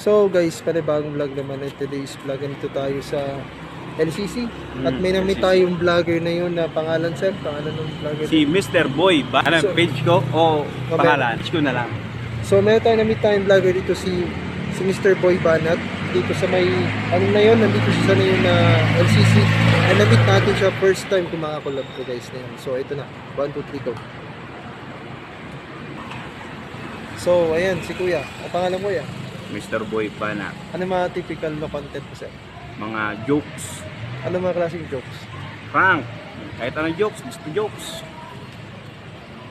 So guys, panibagong vlog naman at today's vlog. Nandito tayo sa LCC at may nami LCC. tayong vlogger na yun na pangalan sir, pangalan ng vlogger. Si Mr. Boy, ba? Ano, So, page ko o okay. pangalan? Page ko na lang. So meron tayo nami tayong vlogger dito si Mr. Boy Banat dito sa may ano na yun, nandito siya sa yun na LCC. And na-meet natin siya first time kung makakolab ko guys na yun. So ito na, 1, 2, 3 go. So ayan si Kuya, ang pangalan mo ya? Mr. Boy Banat. Ano mga typical na content mo sir? Mga jokes. Ano mga klaseng jokes? Prank. Kahit anong jokes, gusto jokes.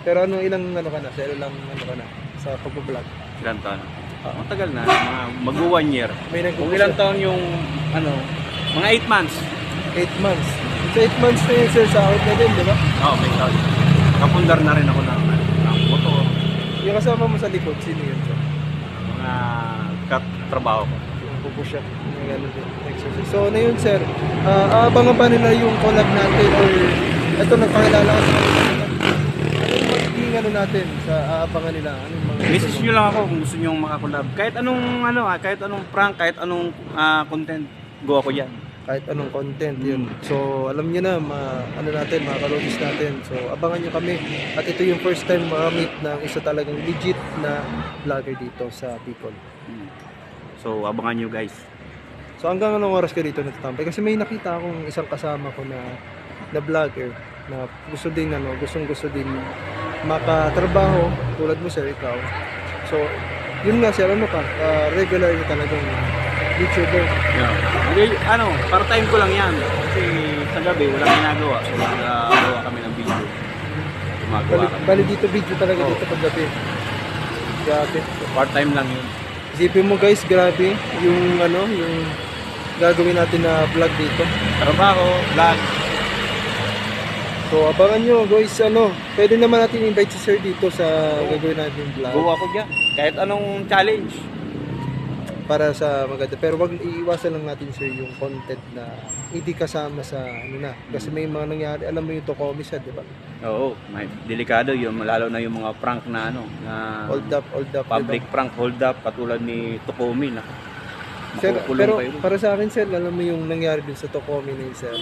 Pero ano ilang ano ka na? Sa ilang ano ka na? Sa pag-vlog? Ilang taon? Matagal na. Mga mag-1 year. May Kung ilang taon yung, ano, mga 8 months. 8 months. So 8 months na yun sir sa out na din, di ba? Oo, may taon. Kapundar na rin ako ng motor. Yung kasama mo sa likod, sino yun sir? Mga katrabaho ko. Yung pupush up. Yung gano'n din. Exercise. So ano yun sir? Aabangan ba nila yung collab natin or ito nagpakilala ka sa kanila? Ano yung magiging ano natin sa aabangan nila? Ano yung mga Message nyo lang ako kung gusto nyo makakolab. Kahit anong ano, kahit anong prank, kahit anong content, go ako yan. kahit anong content yun. So alam niyo na ano natin, mga kalogis natin. So abangan niyo kami. At ito yung first time makamit ng isa talagang legit na vlogger dito sa Bicol. So, abangan nyo guys. So hanggang anong oras ka dito natatampay? Kasi may nakita akong isang kasama ko na vlogger na gusto din gustong-gusto din makatrabaho tulad mo sir, ikaw. So yun nga sir, ano ka? Regular na talagang YouTuber. Yeah. Hindi, ano, part-time ko lang yan. Kasi sa gabi, walang ginagawa. So, nagawa kami ng video. Gumagawa kami. Bali dito video talaga Oo. dito paggabi. Grabe. So, part-time lang yun. Isipin mo guys, grabe yung yung gagawin natin na vlog dito. Trabaho, vlog. So abangan nyo guys, pwede naman natin invite si sir dito sa gagawin natin vlog. Go ako dyan. Kahit anong challenge. Para sa maganda. Pero wag iiwasan lang natin sir yung content na hindi kasama sa kasi may mga nangyari, alam mo yung Tokomis di ba? Oo, may delikado yun. Lalo na yung mga prank na na Hold up, public prank, hold up, katulad ni Tokomi na. sir, Makukulong pero kayo. para sa akin sir, alam mo yung nangyari din sa Tokomi na yun sir.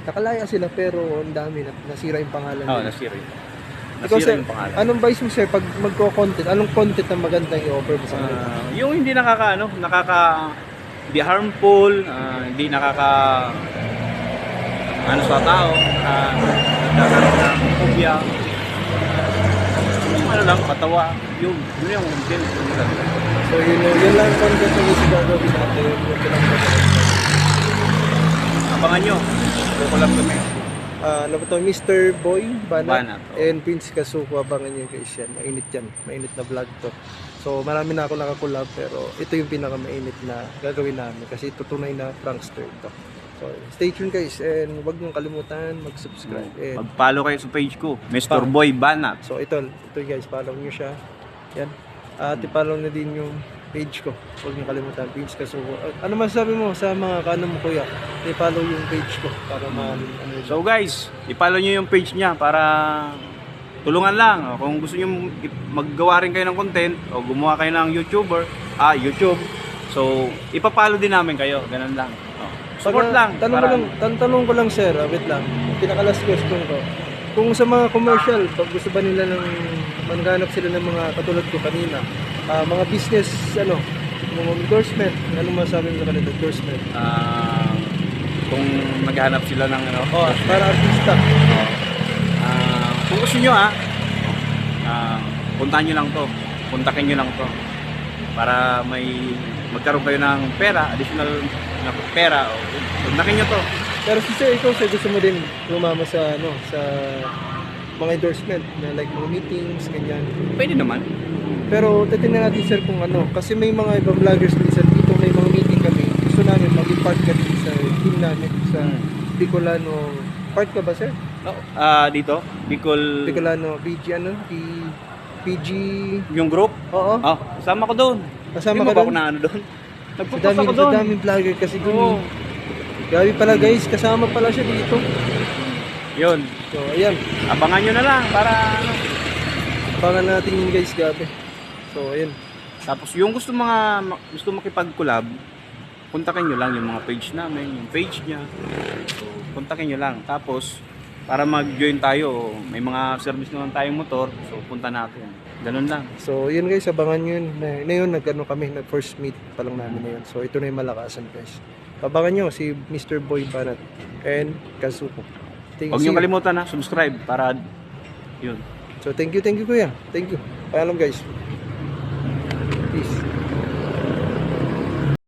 Nakalaya sila pero ang dami nasira yung pangalan Oo, nila. nasira yun. Ikaw Nasira sir, yung pangalan. anong advice mo sir pag magko-content? Anong content na magandang i-offer mo sa kanila? Yung hindi hindi harmful, hindi sa tao, nagkakaroon ng phobia, yung lang, patawa, yun yung content. So yun lang ang content na gusto gagawin natin. Yun lang Abangan nyo, kukulam kami. ano ba ito? Mr. Boy Banat Banat, oo. and Prince Kasuko. Abangan nyo guys yan. Mainit yan. Mainit na vlog to. So marami na ako nakakulab pero ito yung pinakamainit na gagawin namin kasi tutunay na prankster ito. So stay tuned guys and huwag nyo kalimutan mag-subscribe. And Mag-follow kayo sa page ko, Mr. Boy Banat. so ito guys, follow nyo siya. Yan. At i-follow na din yung page ko. Huwag nyo kalimutan, Prince Kasuko. Ano masasabi mo sa mga kaano mo kuya? I-follow yung page ko para So guys, i-follow nyo yung page niya para tulungan lang. Kung gusto nyo maggawa rin kayo ng content o gumawa kayo ng YouTube. So, ipapalo din namin kayo. Ganun lang. Support lang. Tanong ko lang sir, wait lang. Pinaka-last question ko. Kung sa mga commercial, pag gusto ba nila ng manganap sila ng mga katulad ko kanina, mga business, mga endorsement, ano masasabi mo sa kanila endorsement? Kung maghanap sila ng Para artista. kung gusto nyo puntahan nyo lang to. Puntakin nyo lang to. Para magkaroon kayo ng pera, additional na pera. Puntakin nyo to. Pero sir, ikaw sir, gusto mo din lumama sa mga endorsement na like mga meetings, ganyan. Pwede naman. Pero titingnan natin sir kung kasi may mga ibang vloggers minsan dito may mga meeting kami. Gusto namin maging part ka din sa team namin sa Bicolano. Part ka ba sir? Dito, Bicolano PG PG. yung group. Oo. Kasama ko doon. Kasama Hindi ka mo ba doon? ako doon? Sa Nagpupunta ako doon. daming vlogger kasi Oo. doon. Grabe pala guys, kasama pala siya dito. Yun. So ayan, Abangan nyo na lang para abangan natin yun guys, grabe. So ayan. Tapos yung gusto makipag-collab, kontakin nyo lang yung mga page namin, yung page niya. So, kontakin nyo lang. Tapos, para mag-join tayo, may mga service naman tayong motor, so punta natin. Ganun lang. So, yun guys, abangan nyo yun. Na yun, nag-ano kami, nag-first meet pa lang namin na yun. So, ito na yung Malakasan guys. Abangan nyo si Mr. Boy Banat and Kazuko. Huwag nyo kalimutan na, subscribe para yun. So, thank you kuya. Thank you. Paalam guys. Peace.